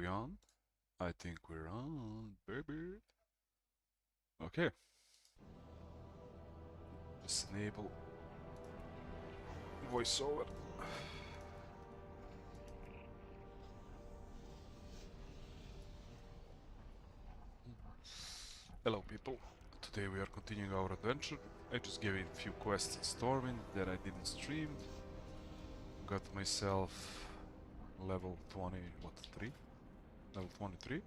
we on? I think we're on, baby. Okay. Just enable voiceover. Hello people. Today we are continuing our adventure. I just gave a few quests in Stormwind that I didn't stream. Got myself level 20, what, 3? Level 23.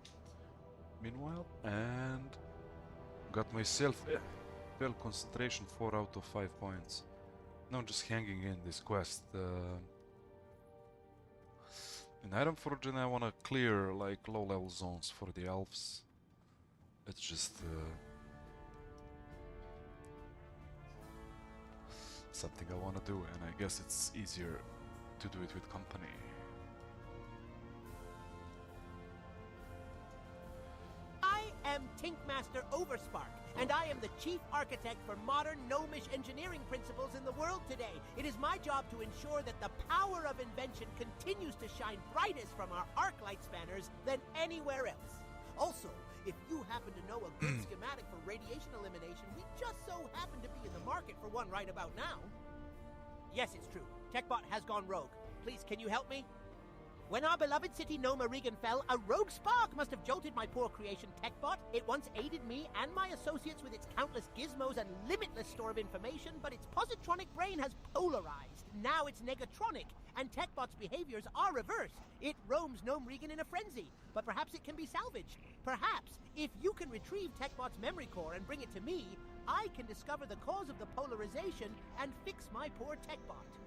Meanwhile, and got myself well, concentration 4 out of 5 points. Now I'm just hanging in this quest. In Ironforge, and I wanna clear like low-level zones for the elves. It's just something I wanna do, and I guess it's easier to do it with company. I am Tinkmaster Overspark, and I am the chief architect for modern gnomish engineering principles in the world today. It is my job to ensure that the power of invention continues to shine brightest from our arc light spanners than anywhere else. Also, if you happen to know a good schematic for radiation elimination, we just so happen to be in the market for one right about now. Yes, it's true. TechBot has gone rogue. Please, can you help me? When our beloved city Noma Regan fell, a rogue spark must have jolted my poor creation TechBot. It once aided me and my associates with its countless gizmos and limitless store of information, but its positronic brain has polarized. Now it's negatronic, and TechBot's behaviors are reversed. It roams Gnome Regan in a frenzy, but perhaps it can be salvaged. Perhaps, if you can retrieve TechBot's memory core and bring it to me, I can discover the cause of the polarization and fix my poor TechBot.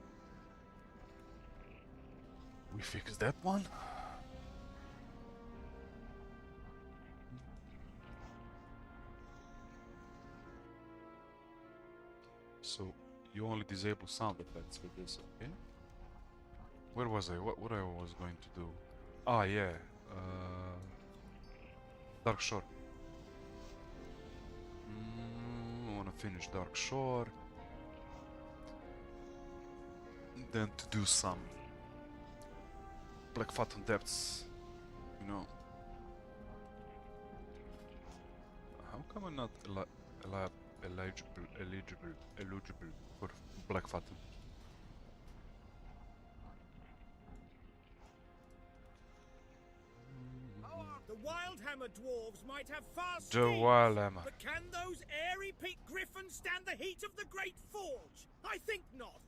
We fixed that one. So you only disable sound effects with this, okay? Where was I? What I was going to do? Ah, yeah. Dark Shore. I wanna finish Dark Shore. Then to do some Black Phantom Depths, you know. How come I'm not eligible for Black Phantom? The Wildhammer dwarves might have fast The speeds, Wildhammer. but can those airy-peaked griffins stand the heat of the Great Forge? I think not.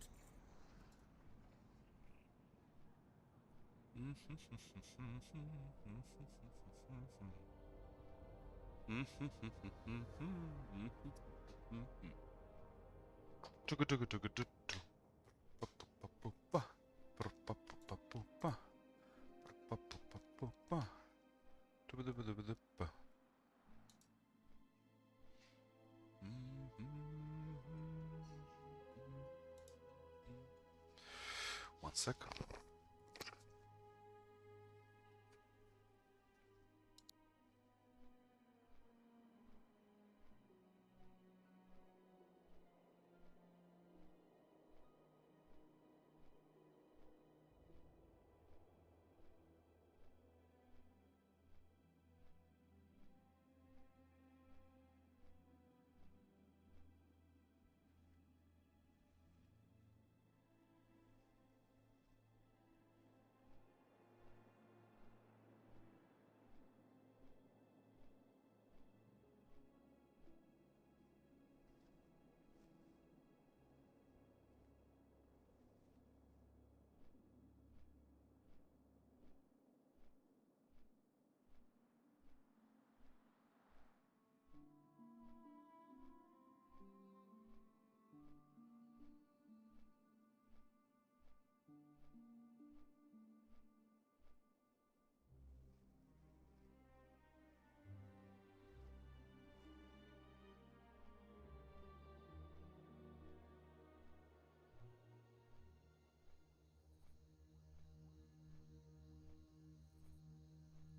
One sec.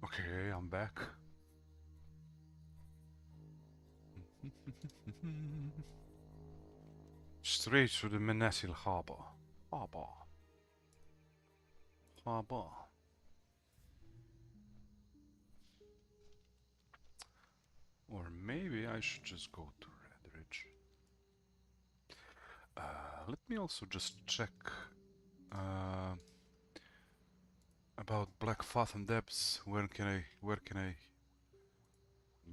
Okay, I'm back. Straight to the Menacil Harbor. Harbor. I should just go to Redridge. Let me also just check about Black Fathom depths. Where can I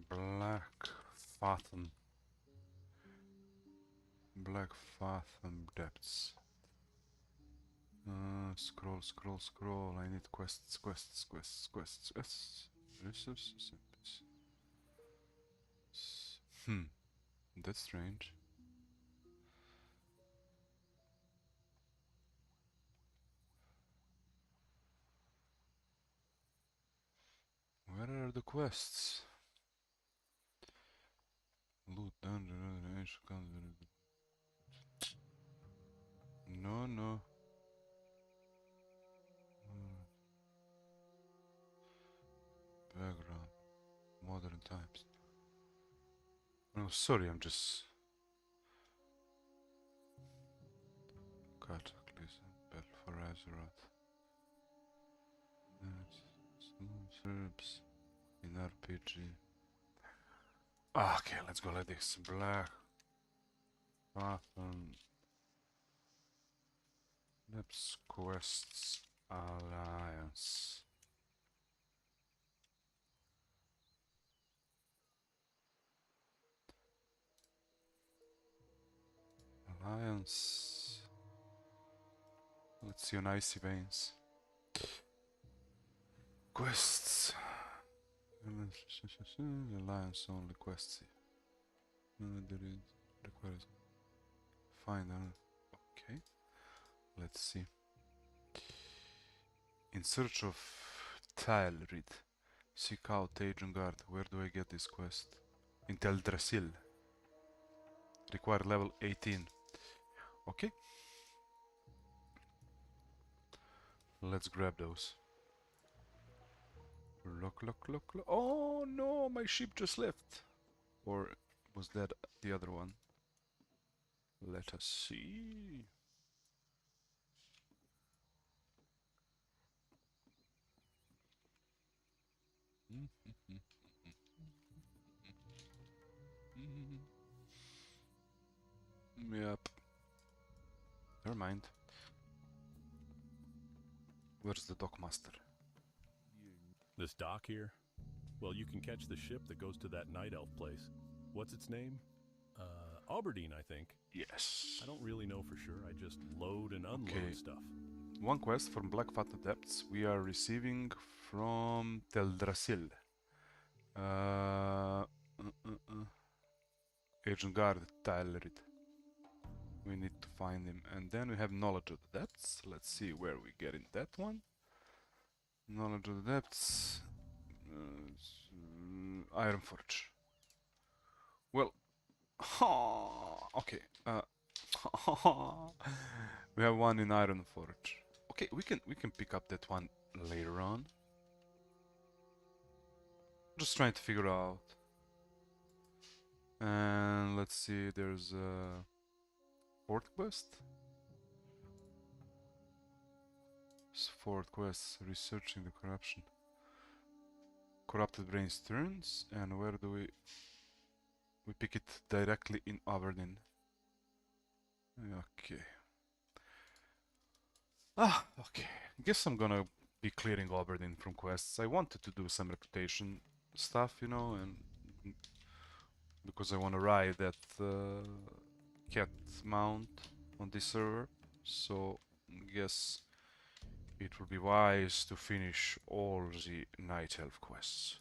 Black Fathom depths. Scroll. I need quests. Resources. That's strange. Where are the quests? Loot dungeon. No. Background. Modern times. No, sorry, I'm just... Cataclysm. Battle for Azeroth. Serbs. In RPG. Okay, let's go like this. Black. Fathom. Depths. Quests. Alliance. Alliance. Let's see on Icy Veins. Quests. Alliance only quests. There is requires find okay. Let's see. In search of Tile-Read. Seek out Agent Guard. Where do I get this quest? In Teldrassil. Require level 18. Okay. Let's grab those. Look. Oh no, my ship just left. Or was that the other one? Let us see. Yep. Never mind. Where's the dockmaster? This dock here? Well, you can catch the ship that goes to that night elf place. What's its name? Aberdeen, I think. Yes. I don't really know for sure. I just load and unload stuff. One quest from Black Fathom Depths we are receiving from Teldrassil. Agent Guard Tylerid. We need to find him. And then we have Knowledge of the Depths. Let's see where we get in that one. Knowledge of the Depths. Ironforge. Well, okay. We have one in Ironforge. Okay, we can pick up that one later on. Just trying to figure out. And let's see, there's a fourth quest. Fourth quest, researching the corruption. Corrupted brains turns, and where do we pick it directly in Aberdeen. Okay. Okay. Guess I'm gonna be clearing Aberdeen from quests. I wanted to do some reputation stuff, you know, and because I want to ride that cat mount on this server, so guess it would be wise to finish all the Night Elf quests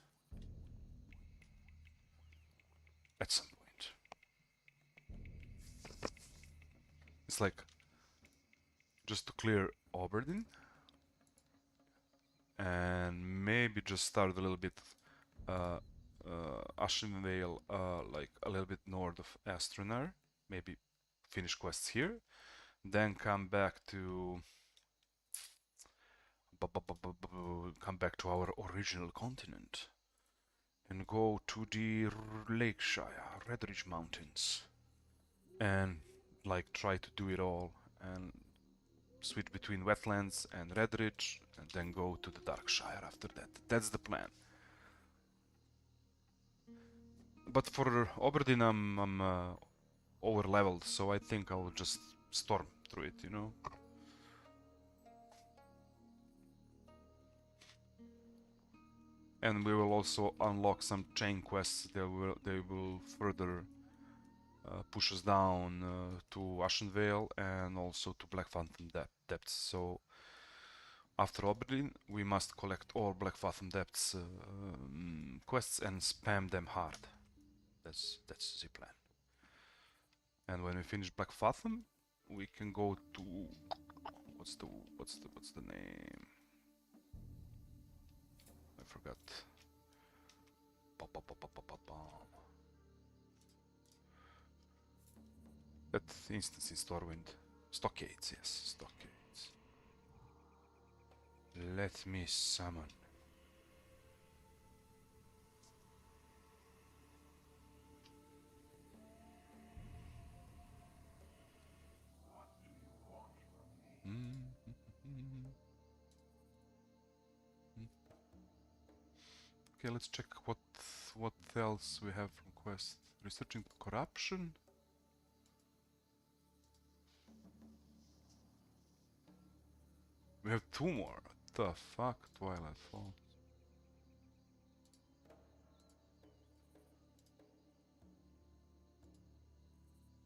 at some point. It's like just to clear Aberdeen and maybe just start a little bit Ashenvale, like a little bit north of Astronar, maybe finish quests here, then come back to our original continent and go to the Lakeshire, Redridge Mountains, and like try to do it all and switch between Wetlands and Redridge and then go to the Darkshire after that. That's the plan. But for Oberdin, I'm over leveled, so I think I'll just storm through it, you know. And we will also unlock some chain quests. They will further push us down to Ashenvale and also to Black Phantom depths. So after Oberdin, we must collect all Black Phantom depths quests and spam them hard. That's the plan. And when we finish Black Phantom, we can go to what's the name? I forgot. That instance in Stormwind. Stockades, yes, Stockades. Let me summon. Okay, let's check what else we have from quest. Researching corruption. We have 2 more. What the fuck, Twilight Falls.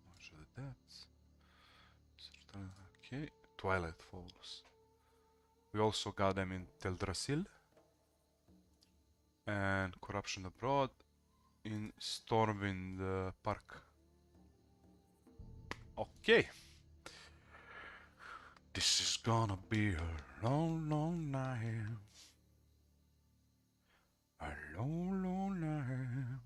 Watch the depths. Okay, Twilight Falls. We also got them in Teldrassil and Corruption Abroad in Stormwind Park. Okay. This is gonna be a long, long night. A long, long night.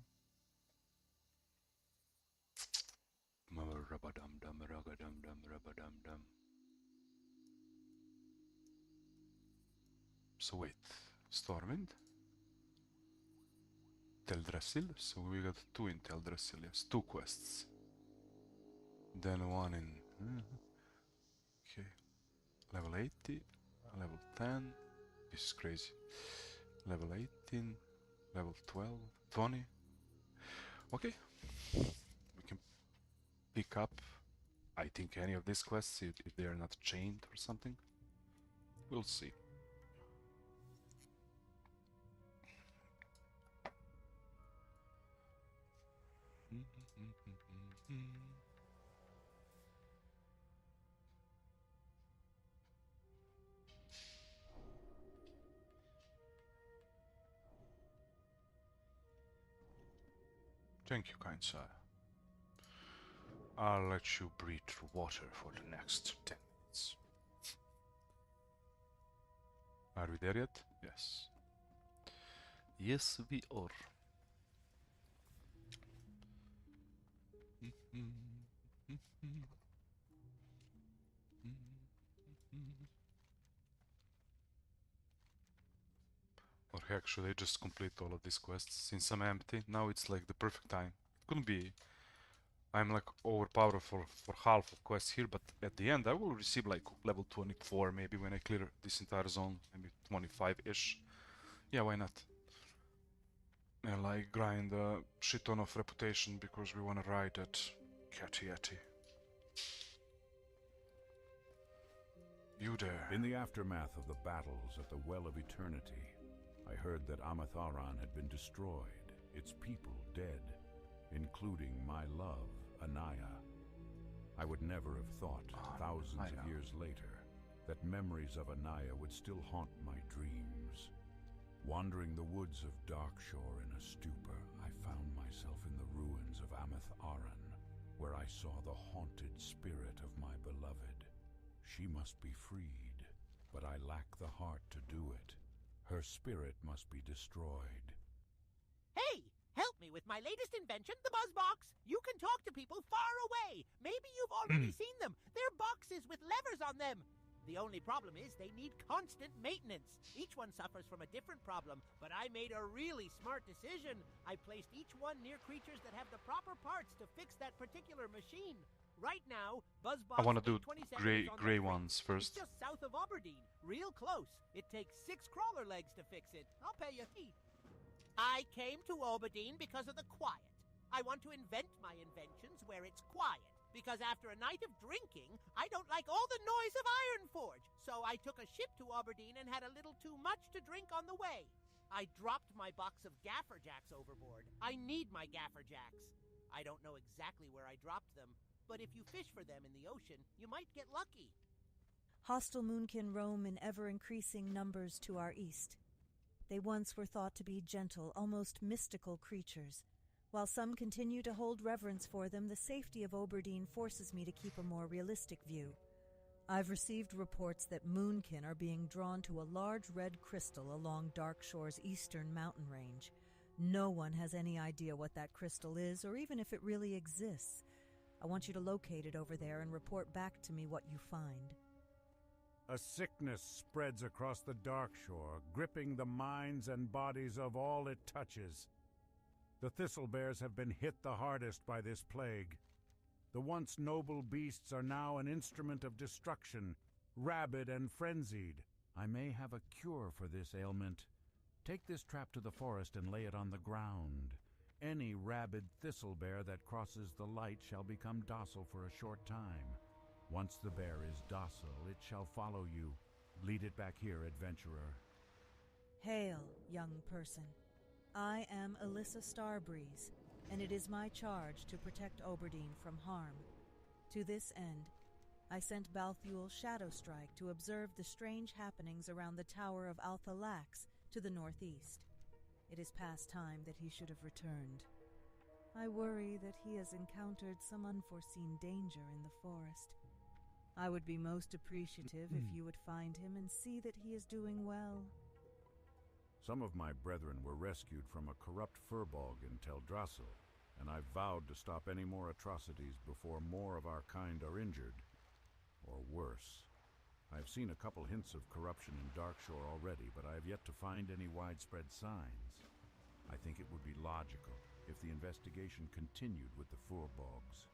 So wait, Stormwind, Teldrassil, so we got 2 in Teldrassil, yes, 2 quests. Then 1 in... okay, level 80, level 10, this is crazy. Level 18, level 12, 20. Okay, we can pick up, I think, any of these quests if they are not chained or something. We'll see. Thank you, kind sir. I'll let you breathe through water for the next 10 minutes. Are we there yet? Yes. Yes, we are. Or heck, should I just complete all of these quests? Since I'm empty, now it's like the perfect time. It couldn't be... I'm like overpowered for half of quests here, but at the end I will receive like level 24 maybe when I clear this entire zone, maybe 25-ish. Yeah, why not? And like grind a shit ton of reputation because we wanna ride that Catty Yeti. You there. In the aftermath of the battles at the Well of Eternity, I heard that Amatharan had been destroyed, its people dead, including my love, Anaya. I would never have thought, thousands of years later, that memories of Anaya would still haunt my dreams. Wandering the woods of Darkshore in a stupor, I found myself in the ruins of Amatharan, where I saw the haunted spirit of my beloved. She must be freed, but I lack the heart to do it. Her spirit must be destroyed. Hey! Help me with my latest invention, the BuzzBox! You can talk to people far away! Maybe you've already seen them! They're boxes with levers on them! The only problem is they need constant maintenance. Each one suffers from a different problem, but I made a really smart decision. I placed each one near creatures that have the proper parts to fix that particular machine. Right now, BuzzBox I want to do 27 is on gray the ones street. first. It's just south of Aberdeen, real close. It takes 6 crawler legs to fix it. I'll pay you. I came to Aberdeen because of the quiet. I want to invent my inventions where it's quiet. Because after a night of drinking, I don't like all the noise of Ironforge. So I took a ship to Aberdeen and had a little too much to drink on the way. I dropped my box of Gaffer Jacks overboard. I need my Gaffer Jacks. I don't know exactly where I dropped them, but if you fish for them in the ocean, you might get lucky. Hostile moonkin roam in ever-increasing numbers to our east. They once were thought to be gentle, almost mystical creatures. While some continue to hold reverence for them, the safety of Aberdeen forces me to keep a more realistic view. I've received reports that moonkin are being drawn to a large red crystal along Darkshore's eastern mountain range. No one has any idea what that crystal is, or even if it really exists. I want you to locate it over there and report back to me what you find. A sickness spreads across the Darkshore, gripping the minds and bodies of all it touches. The Thistlebears have been hit the hardest by this plague. The once noble beasts are now an instrument of destruction, rabid and frenzied. I may have a cure for this ailment. Take this trap to the forest and lay it on the ground. Any rabid Thistlebear that crosses the light shall become docile for a short time. Once the bear is docile, it shall follow you. Lead it back here, adventurer. Hail, young person. I am Alyssa Starbreeze, and it is my charge to protect Aberdeen from harm. To this end, I sent Balthuel Shadowstrike to observe the strange happenings around the Tower of Althalax to the northeast. It is past time that he should have returned. I worry that he has encountered some unforeseen danger in the forest. I would be most appreciative if you would find him and see that he is doing well. Some of my brethren were rescued from a corrupt furbog in Teldrassil, and I've vowed to stop any more atrocities before more of our kind are injured. Or worse. I've seen a couple hints of corruption in Darkshore already, but I have yet to find any widespread signs. I think it would be logical if the investigation continued with the furbogs.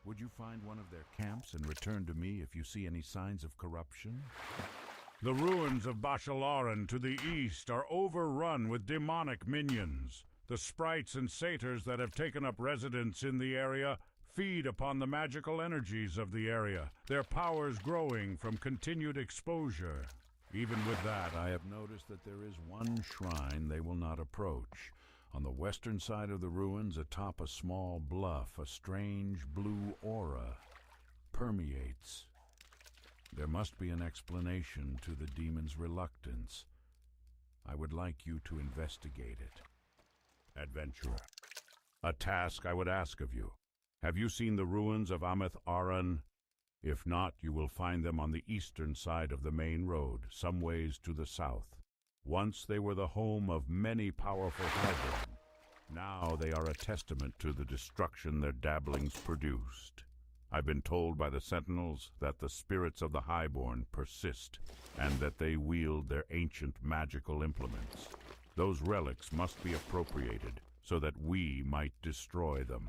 Would you find one of their camps and return to me if you see any signs of corruption? The ruins of Bashalaran to the east are overrun with demonic minions. The sprites and satyrs that have taken up residence in the area feed upon the magical energies of the area, their powers growing from continued exposure. Even with that, I have noticed that there is one shrine they will not approach. On the western side of the ruins, atop a small bluff, a strange blue aura permeates. There must be an explanation to the demon's reluctance. I would like you to investigate it. Adventurer, a task I would ask of you. Have you seen the ruins of Ameth Aran? If not, you will find them on the eastern side of the main road, some ways to the south. Once they were the home of many powerful highborn. Now they are a testament to the destruction their dabblings produced. I've been told by the sentinels that the spirits of the highborn persist, and that they wield their ancient magical implements. Those relics must be appropriated, so that we might destroy them.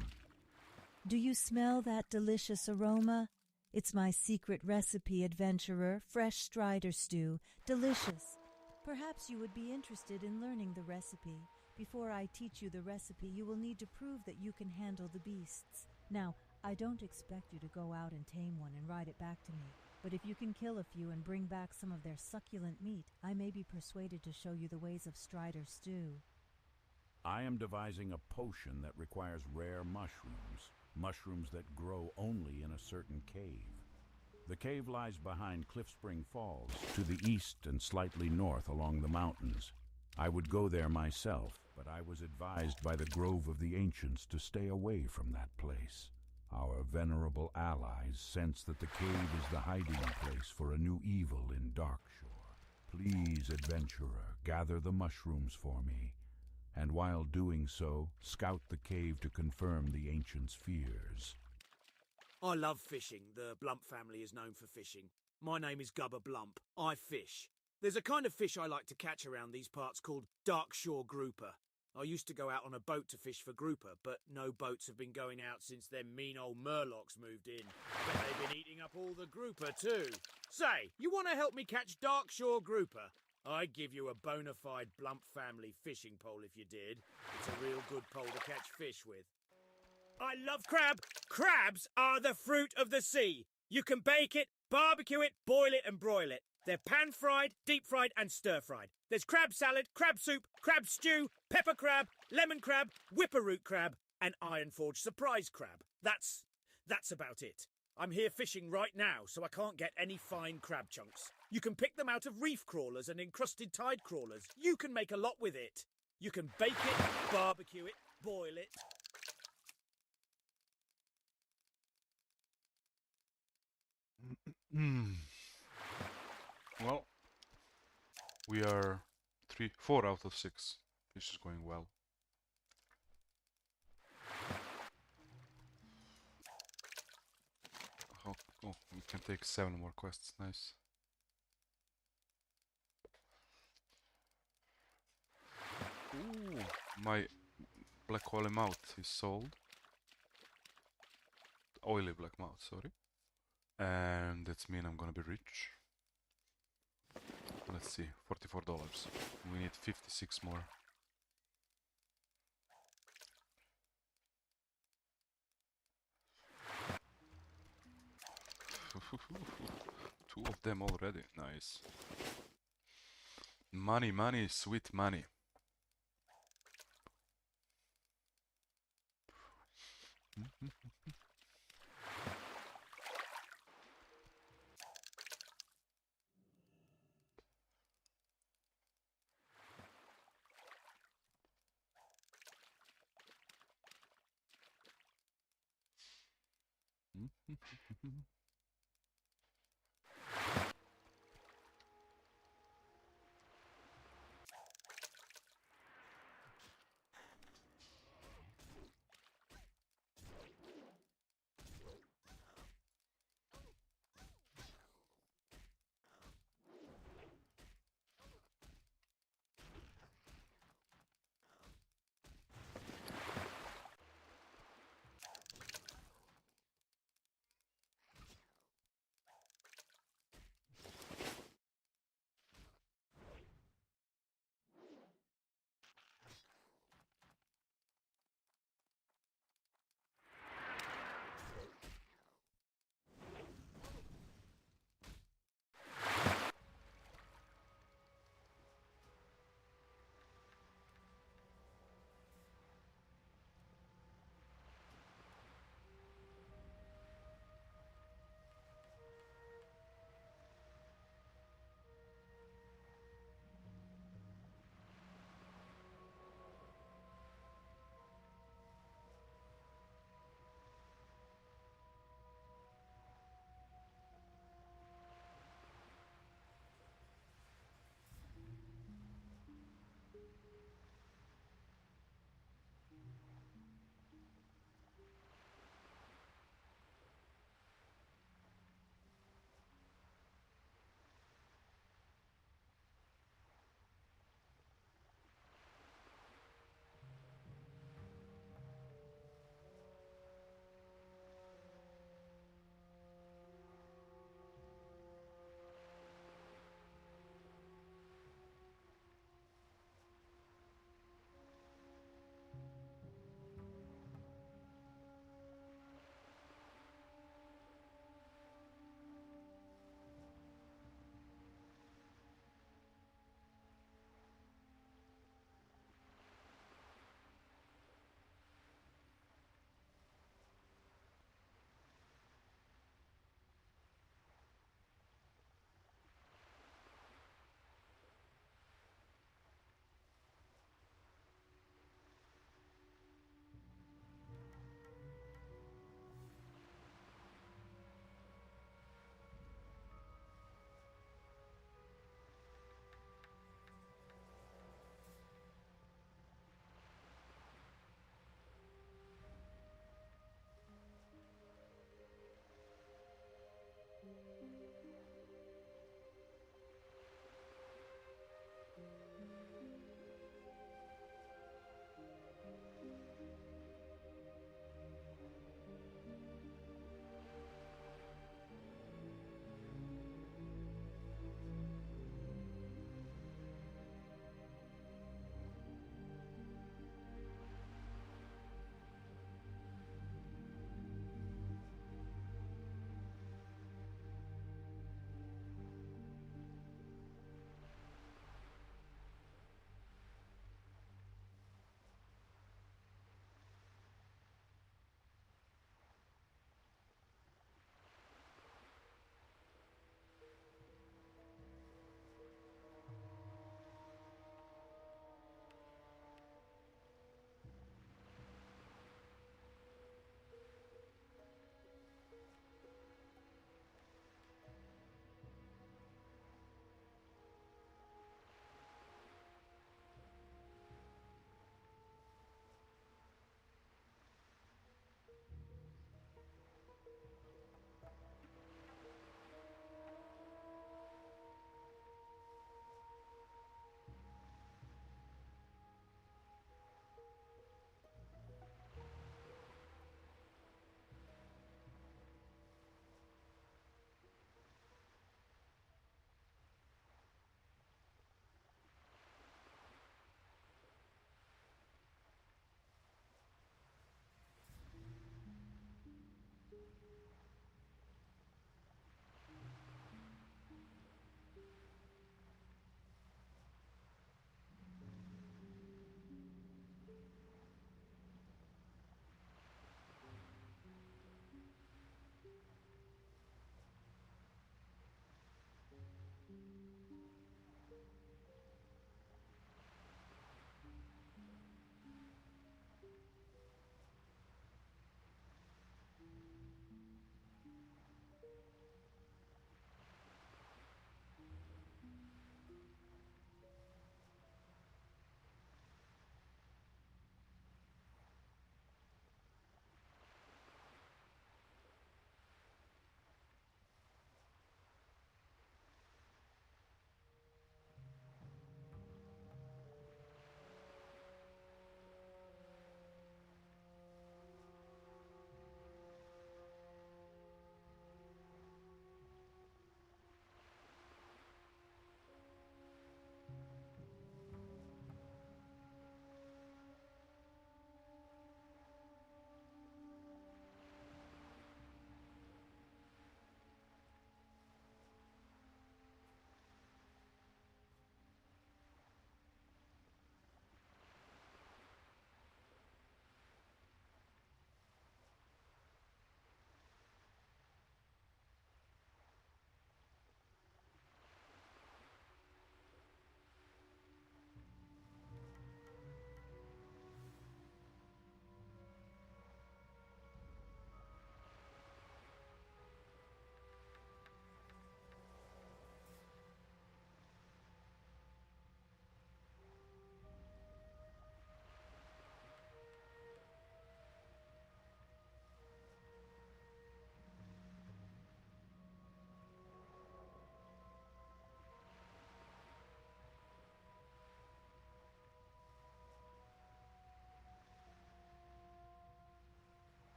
Do you smell that delicious aroma? It's my secret recipe, adventurer, fresh strider stew. Delicious. Perhaps you would be interested in learning the recipe. Before I teach you the recipe, you will need to prove that you can handle the beasts. Now, I don't expect you to go out and tame one and ride it back to me. But if you can kill a few and bring back some of their succulent meat, I may be persuaded to show you the ways of strider stew. I am devising a potion that requires rare mushrooms. Mushrooms that grow only in a certain cave. The cave lies behind Cliffspring Falls, to the east and slightly north along the mountains. I would go there myself, but I was advised by the Grove of the Ancients to stay away from that place. Our venerable allies sense that the cave is the hiding place for a new evil in Darkshore. Please, adventurer, gather the mushrooms for me, and while doing so, scout the cave to confirm the Ancients' fears. I love fishing. The Blump family is known for fishing. My name is Gubba Blump. I fish. There's a kind of fish I like to catch around these parts called Darkshore Grouper. I used to go out on a boat to fish for grouper, but no boats have been going out since them mean old Murlocs moved in. But they've been eating up all the grouper too. Say, you want to help me catch Darkshore Grouper? I'd give you a bona fide Blump family fishing pole if you did. It's a real good pole to catch fish with. I love crab. Crabs are the fruit of the sea. You can bake it, barbecue it, boil it and broil it. They're pan-fried, deep-fried and stir-fried. There's crab salad, crab soup, crab stew, pepper crab, lemon crab, whipper-root crab and iron-forged surprise crab. That's about it. I'm here fishing right now, so I can't get any fine crab chunks. You can pick them out of reef crawlers and encrusted tide crawlers. You can make a lot with it. You can bake it, barbecue it, boil it. Well, we are 4 out of 6. This is going well. Oh, we can take 7 more quests. Nice. Ooh, my black oily mouth is sold. Oily black mouth, sorry. And that's mean I'm gonna be rich. Let's see, $44. We need 56 more. Two of them already, nice. Money, money, sweet money.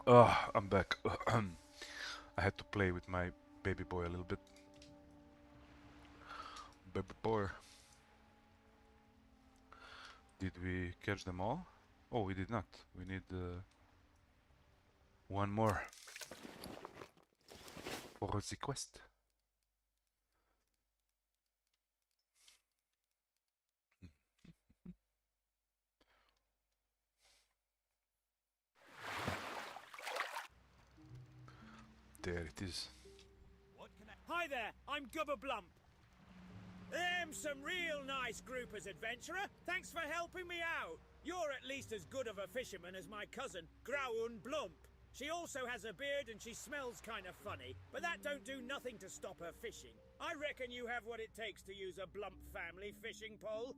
I'm back. I had to play with my baby boy a little bit. Baby boy. Did we catch them all? Oh, we did not. We need one more for the quest. There it is. Hi there, I'm Gubba Blump. Them some real nice groupers, adventurer. Thanks for helping me out. You're at least as good of a fisherman as my cousin, Graun Blump. She also has a beard and she smells kind of funny, but that don't do nothing to stop her fishing. I reckon you have what it takes to use a Blump family fishing pole.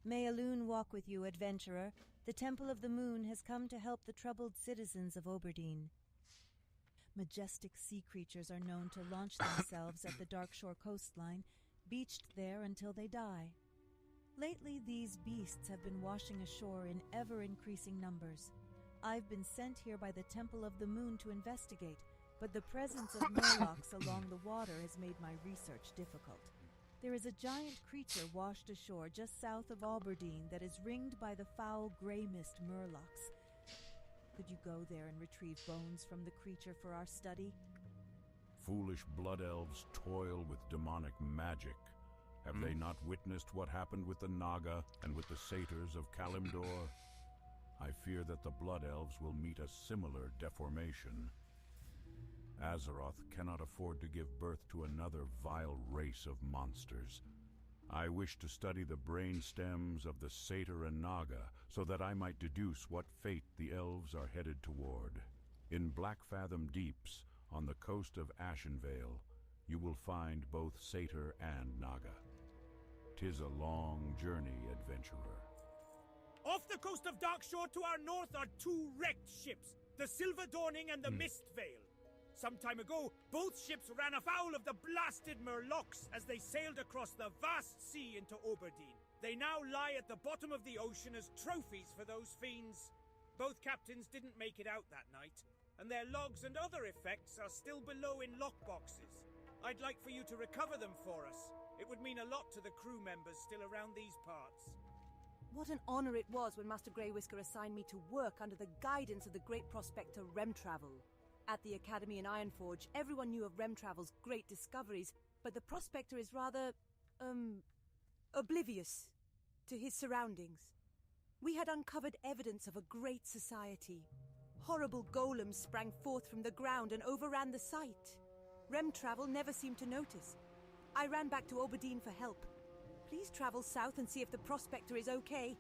May a loon walk with you, adventurer. The Temple of the Moon has come to help the troubled citizens of Oberdeen. Majestic sea creatures are known to launch themselves at the Darkshore coastline, beached there until they die. Lately, these beasts have been washing ashore in ever-increasing numbers. I've been sent here by the Temple of the Moon to investigate, but the presence of murlocs along the water has made my research difficult. There is a giant creature washed ashore just south of Aberdeen that is ringed by the foul grey mist murlocs. Could you go there and retrieve bones from the creature for our study? Foolish blood elves toil with demonic magic. Have they not witnessed what happened with the Naga and with the satyrs of Kalimdor? I fear that the blood elves will meet a similar deformation. Azeroth cannot afford to give birth to another vile race of monsters. I wish to study the brain stems of the satyr and Naga so that I might deduce what fate the elves are headed toward. In Blackfathom Deeps, on the coast of Ashenvale, you will find both satyr and Naga. 'Tis a long journey, adventurer. Off the coast of Darkshore to our north are two wrecked ships, the Silver Dawning and the Mist Veil. Some time ago, both ships ran afoul of the blasted Murlocs as they sailed across the vast sea into Oberdeen. They now lie at the bottom of the ocean as trophies for those fiends. Both captains didn't make it out that night, and their logs and other effects are still below in lockboxes. I'd like for you to recover them for us. It would mean a lot to the crew members still around these parts. What an honor it was when Master Grey Whisker assigned me to work under the guidance of the great prospector Remtravel. At the Academy in Ironforge, everyone knew of Remtravel's great discoveries, but the prospector is rather, oblivious to his surroundings. We had uncovered evidence of a great society. Horrible golems sprang forth from the ground and overran the site. Remtravel never seemed to notice. I ran back to Oberdeen for help. Please travel south and see if the prospector is okay.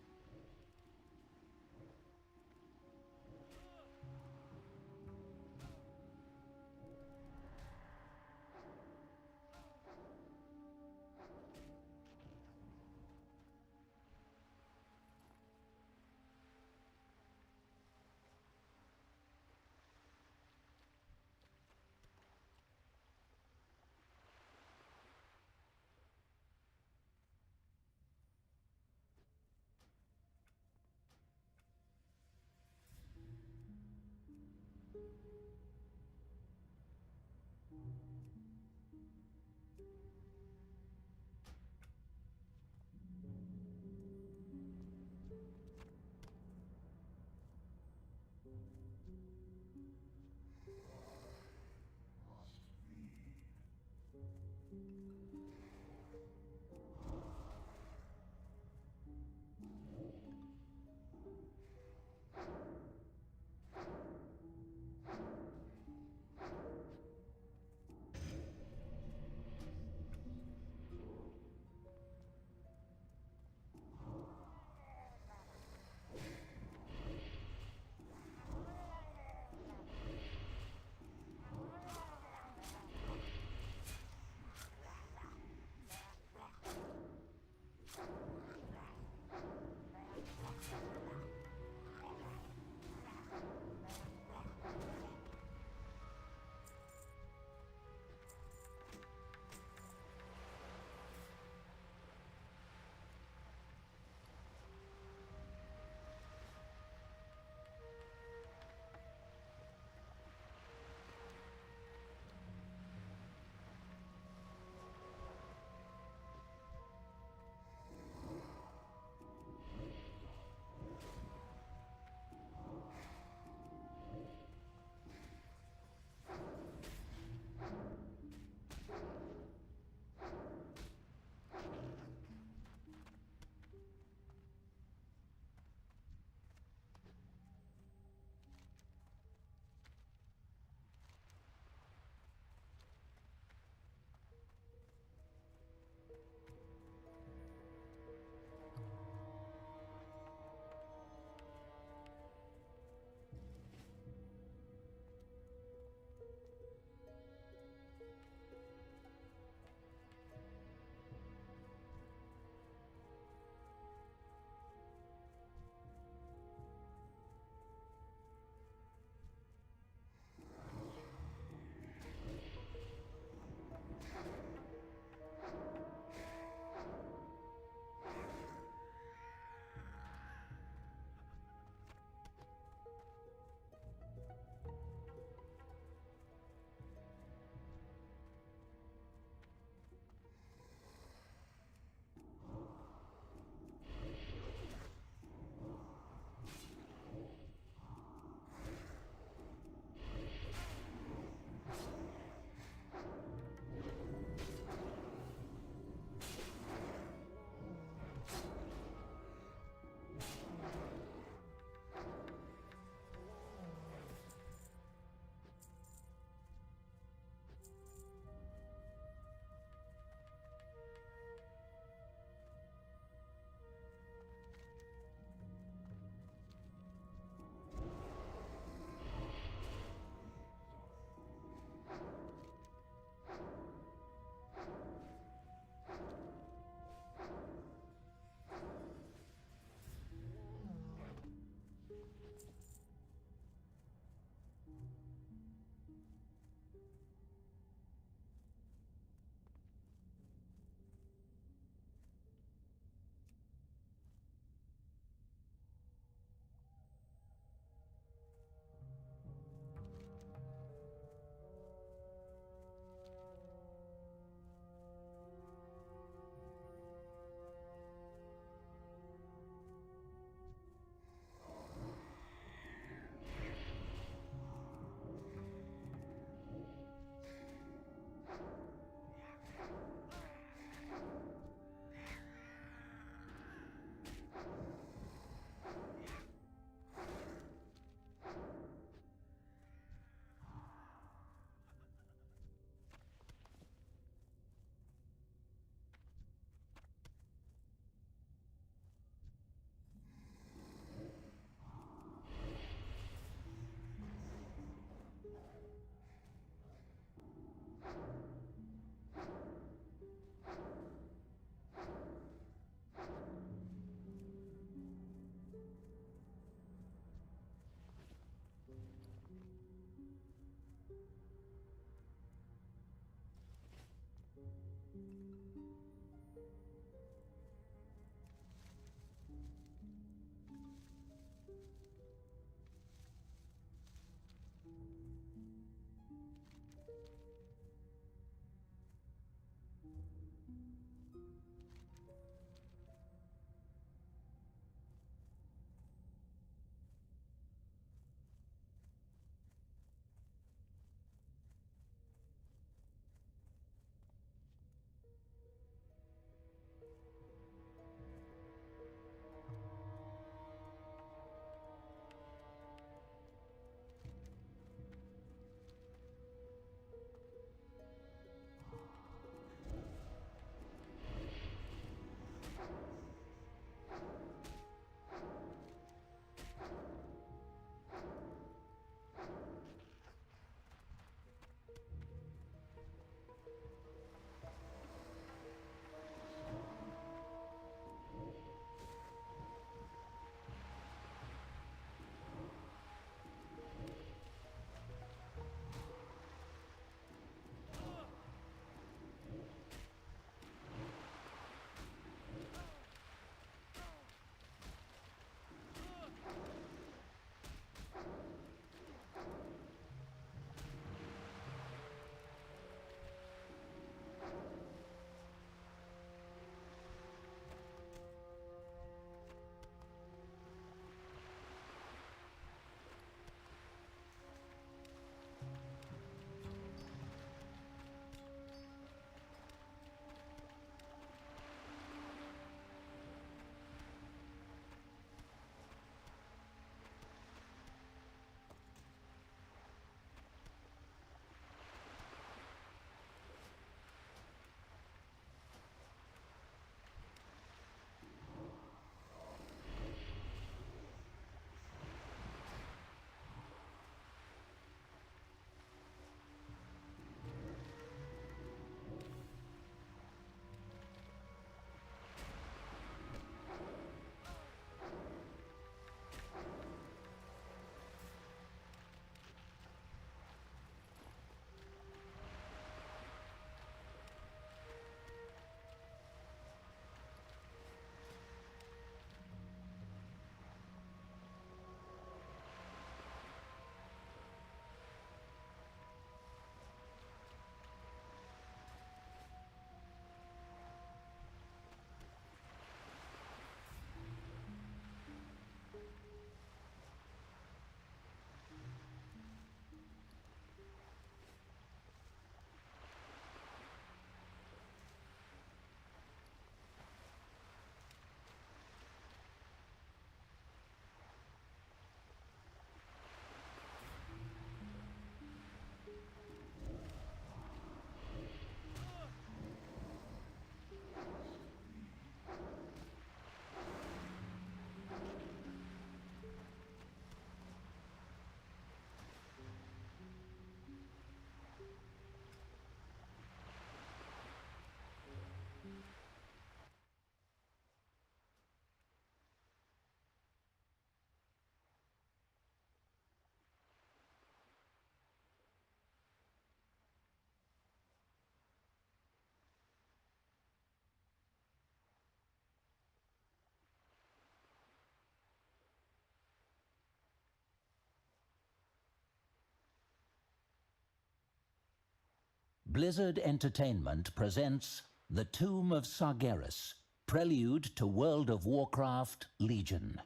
Blizzard Entertainment presents The Tomb of Sargeras, Prelude to World of Warcraft Legion,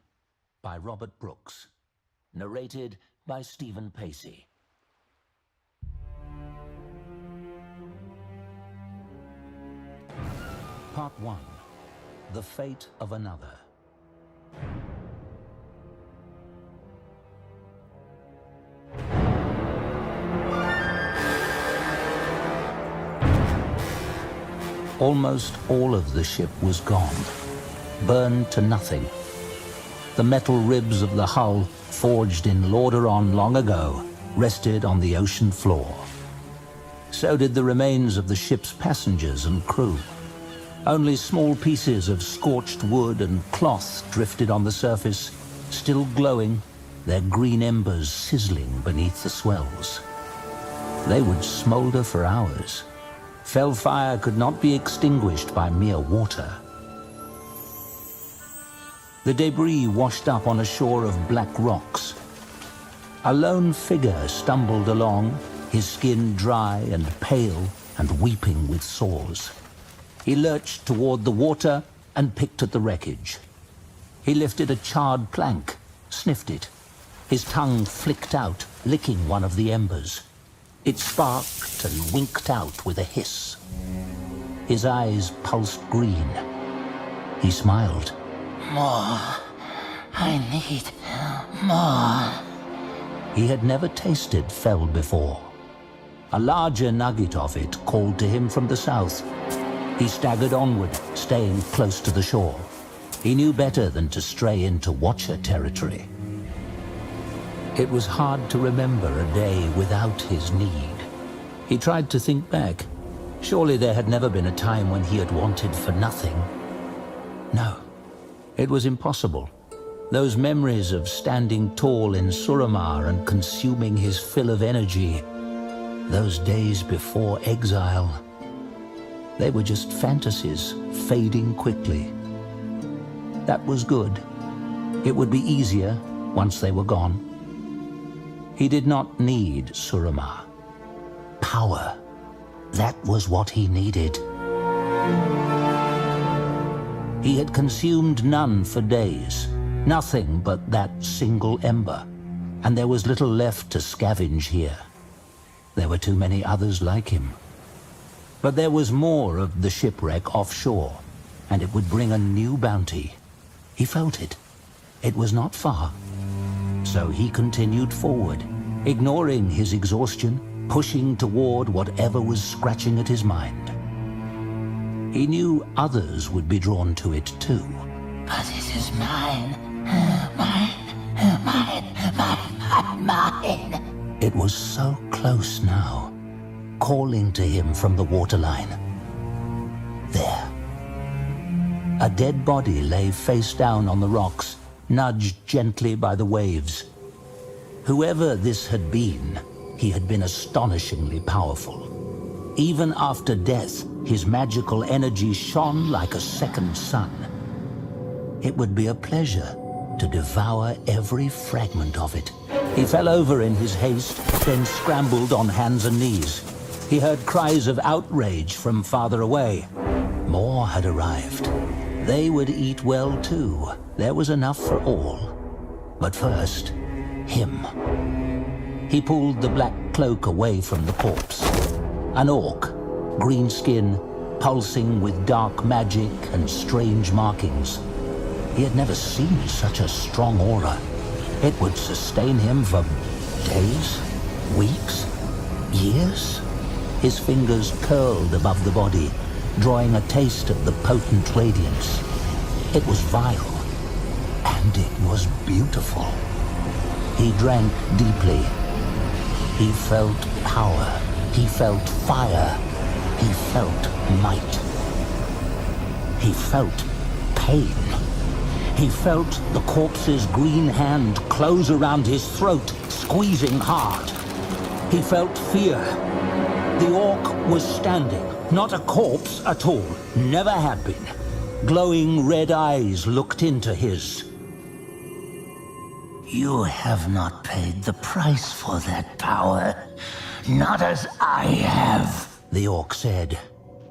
by Robert Brooks. Narrated by Stephen Pacey. Part 1. The Fate of Another. Almost all of the ship was gone, burned to nothing. The metal ribs of the hull, forged in Lordaeron long ago, rested on the ocean floor. So did the remains of the ship's passengers and crew. Only small pieces of scorched wood and cloth drifted on the surface, still glowing, their green embers sizzling beneath the swells. They would smolder for hours. Fell fire could not be extinguished by mere water. The debris washed up on a shore of black rocks. A lone figure stumbled along, his skin dry and pale and weeping with sores. He lurched toward the water and picked at the wreckage. He lifted a charred plank, sniffed it. His tongue flicked out, licking one of the embers. It sparked and winked out with a hiss. His eyes pulsed green. He smiled. More. I need more. He had never tasted fel before. A larger nugget of it called to him from the south. He staggered onward, staying close to the shore. He knew better than to stray into Watcher territory. It was hard to remember a day without his need. He tried to think back. Surely there had never been a time when he had wanted for nothing. No, it was impossible. Those memories of standing tall in Suramar and consuming his fill of energy, those days before exile, they were just fantasies, fading quickly. That was good. It would be easier once they were gone. He did not need Suramar. Power. That was what he needed. He had consumed none for days. Nothing but that single ember. And there was little left to scavenge here. There were too many others like him. But there was more of the shipwreck offshore, and it would bring a new bounty. He felt it. It was not far. So he continued forward, ignoring his exhaustion, pushing toward whatever was scratching at his mind. He knew others would be drawn to it too. But it is mine. Mine. It was so close now, calling to him from the waterline. There. A dead body lay face down on the rocks, nudged gently by the waves. Whoever this had been, he had been astonishingly powerful. Even after death, his magical energy shone like a second sun. It would be a pleasure to devour every fragment of it. He fell over in his haste, then scrambled on hands and knees. He heard cries of outrage from farther away. More had arrived. They would eat well too. There was enough for all. But first, him. He pulled the black cloak away from the corpse. An orc, green skin, pulsing with dark magic and strange markings. He had never seen such a strong aura. It would sustain him for days, weeks, years. His fingers curled above the body, drawing a taste of the potent radiance. It was vile, and it was beautiful. He drank deeply. He felt power. He felt fire. He felt might. He felt pain. He felt the corpse's green hand close around his throat, squeezing hard. He felt fear. The orc was standing, not a corpse at all, never had been. Glowing red eyes looked into his. You have not paid the price for that power, not as I have. the orc said.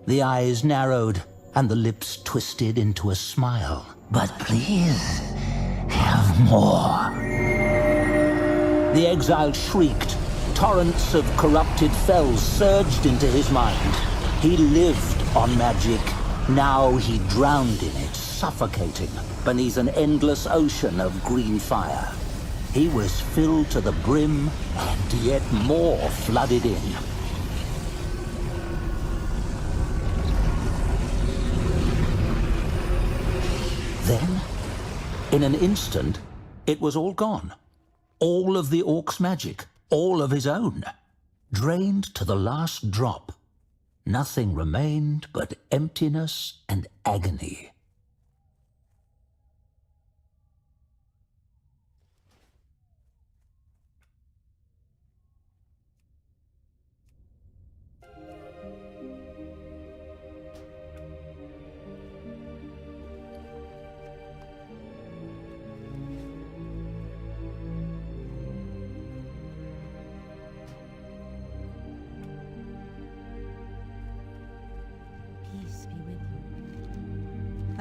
The eyes narrowed, and the lips twisted into a smile. But please, have more. The exile shrieked. Torrents of corrupted fells surged into his mind. He lived on magic. Now he drowned in it, suffocating beneath an endless ocean of green fire. He was filled to the brim, and yet more flooded in. Then, in an instant, it was all gone. All of the orc's magic, all of his own, drained to the last drop. Nothing remained but emptiness and agony.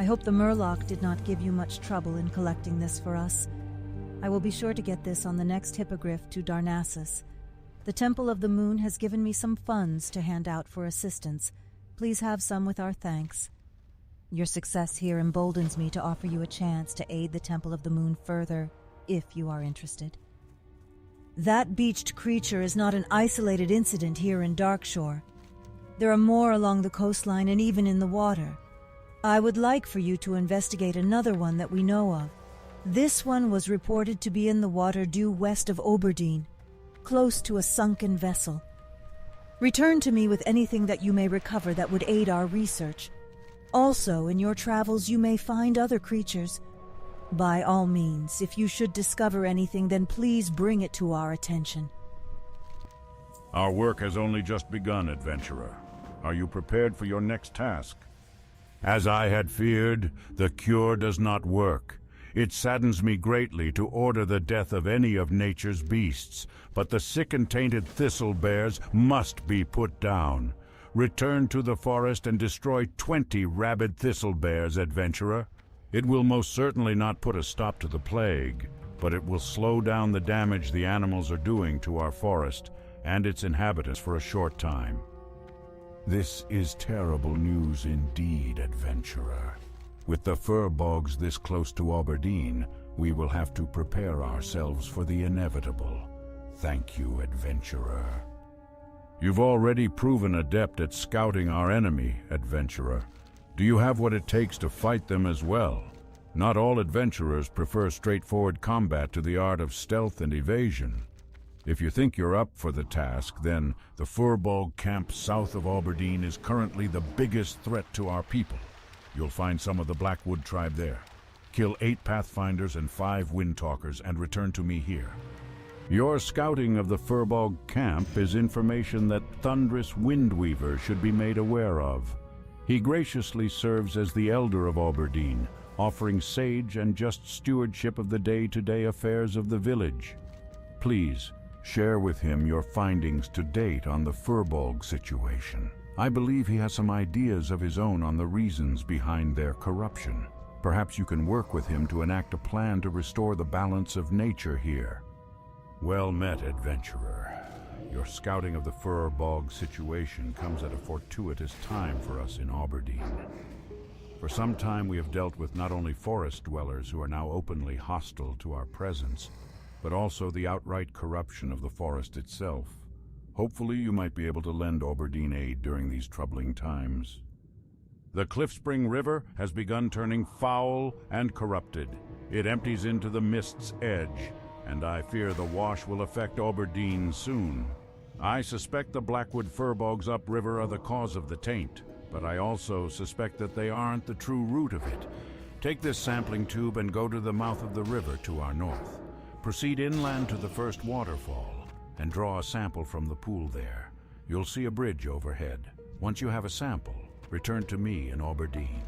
I hope the Murloc did not give you much trouble in collecting this for us. I will be sure to get this on the next hippogriff to Darnassus. The Temple of the Moon has given me some funds to hand out for assistance. Please have some with our thanks. Your success here emboldens me to offer you a chance to aid the Temple of the Moon further, if you are interested. That beached creature is not an isolated incident here in Darkshore. There are more along the coastline and even in the water. I would like for you to investigate another one that we know of. This one was reported to be in the water due west of Oberdeen, close to a sunken vessel. Return to me with anything that you may recover that would aid our research. Also, in your travels you may find other creatures. By all means, if you should discover anything, then please bring it to our attention. Our work has only just begun, adventurer. Are you prepared for your next task? As I had feared, the cure does not work. It saddens me greatly to order the death of any of nature's beasts, but the sick and tainted thistle bears must be put down. Return to the forest and destroy 20 rabid thistle bears, adventurer. It will most certainly not put a stop to the plague, but it will slow down the damage the animals are doing to our forest and its inhabitants for a short time. This is terrible news indeed, adventurer. With the fur bogs this close to Oberdeen, we will have to prepare ourselves for the inevitable. Thank you, adventurer. You've already proven adept at scouting our enemy, adventurer. Do you have what it takes to fight them as well? Not all adventurers prefer straightforward combat to the art of stealth and evasion. If you think you're up for the task, then the Furbog camp south of Oberdeen is currently the biggest threat to our people. You'll find some of the Blackwood tribe there. Kill 8 Pathfinders and 5 Windtalkers and return to me here. Your scouting of the Furbog camp is information that Thundrous Windweaver should be made aware of. He graciously serves as the Elder of Oberdeen, offering sage and just stewardship of the day-to-day affairs of the village. Please, share with him your findings to date on the Furbog situation. I believe he has some ideas of his own on the reasons behind their corruption. Perhaps you can work with him to enact a plan to restore the balance of nature here. Well met, adventurer. Your scouting of the Furbog situation comes at a fortuitous time for us in Oberdeen. For some time we have dealt with not only forest dwellers who are now openly hostile to our presence, but also the outright corruption of the forest itself. Hopefully you might be able to lend Oberdeen aid during these troubling times. The Cliffspring River has begun turning foul and corrupted. It empties into the Mist's Edge, and I fear the wash will affect Oberdeen soon. I suspect the Blackwood Furbogs upriver are the cause of the taint, but I also suspect that they aren't the true root of it. Take this sampling tube and go to the mouth of the river to our north. Proceed inland to the first waterfall and draw a sample from the pool there. You'll see a bridge overhead. Once you have a sample, return to me in Oberdeen.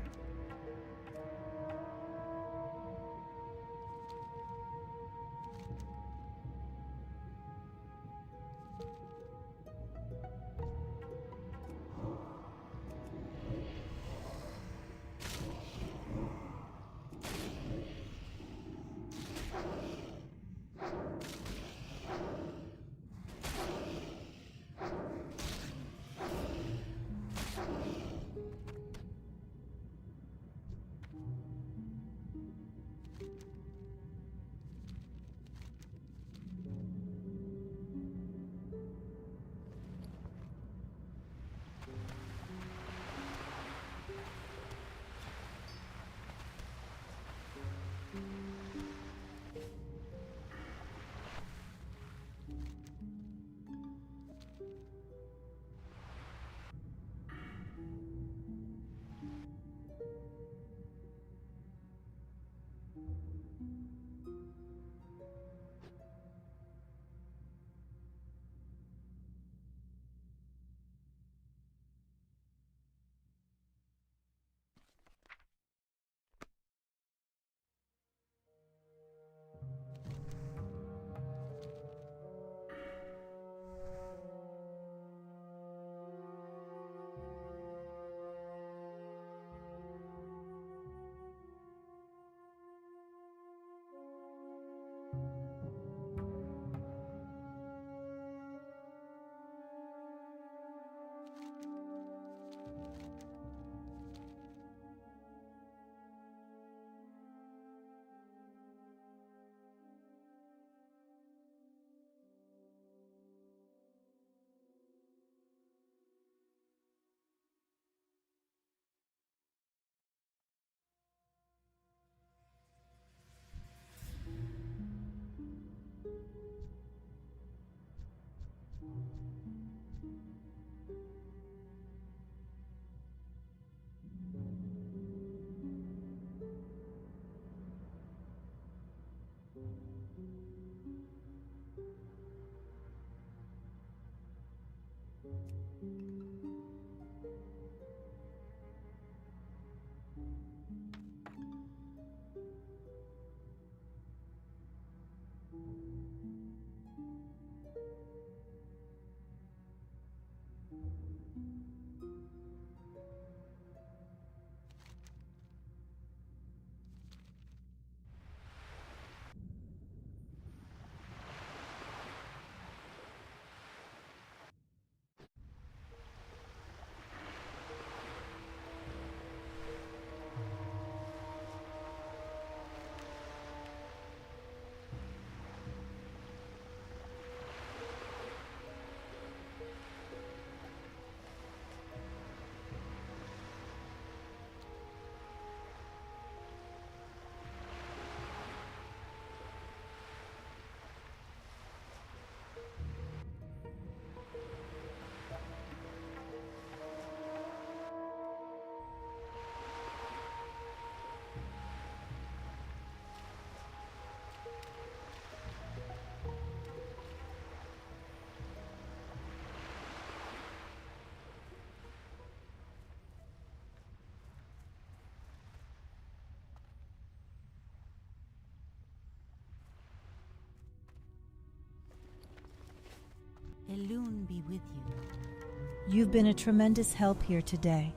Elune be with you. You've been a tremendous help here today.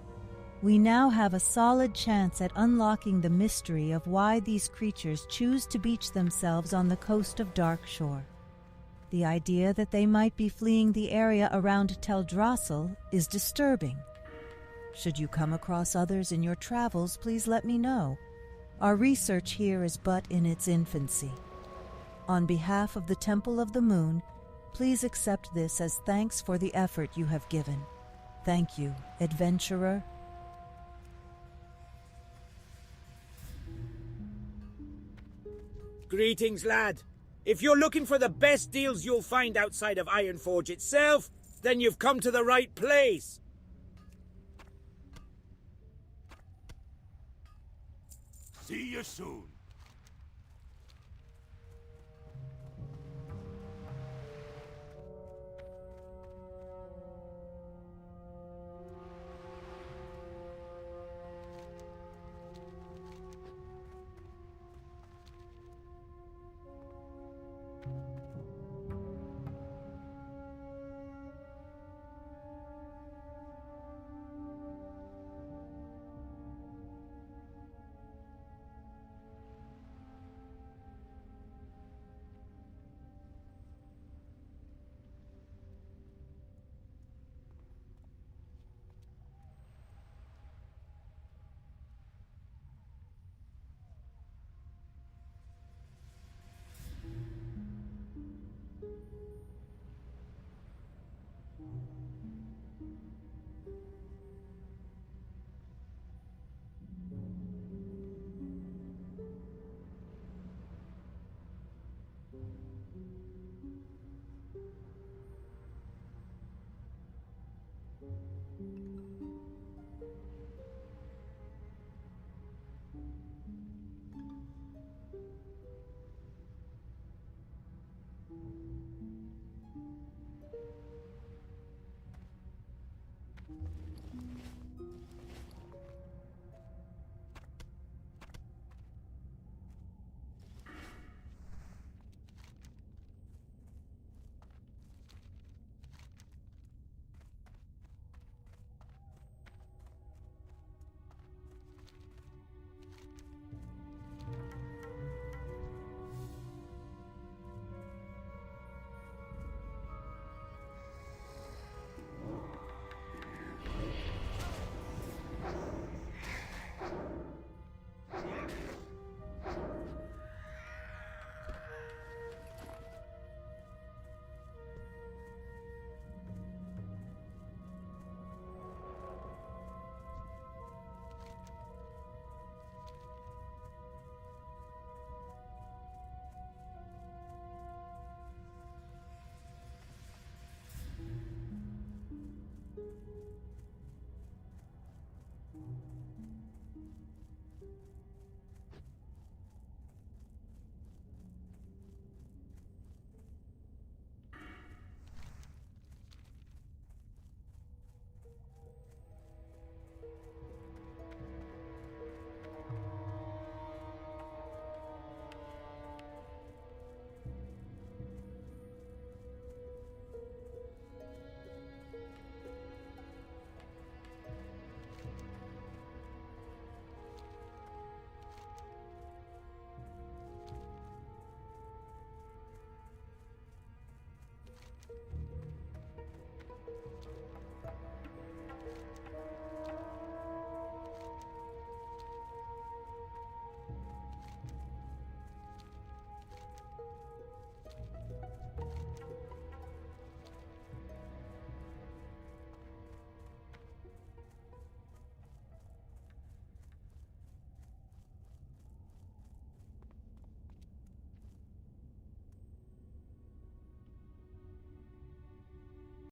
We now have a solid chance at unlocking the mystery of why these creatures choose to beach themselves on the coast of Darkshore. The idea that they might be fleeing the area around Teldrassil is disturbing. Should you come across others in your travels, please let me know. Our research here is but in its infancy. On behalf of the Temple of the Moon, please accept this as thanks for the effort you have given. Thank you, adventurer. Greetings, lad. If you're looking for the best deals you'll find outside of Ironforge itself, then you've come to the right place. See you soon.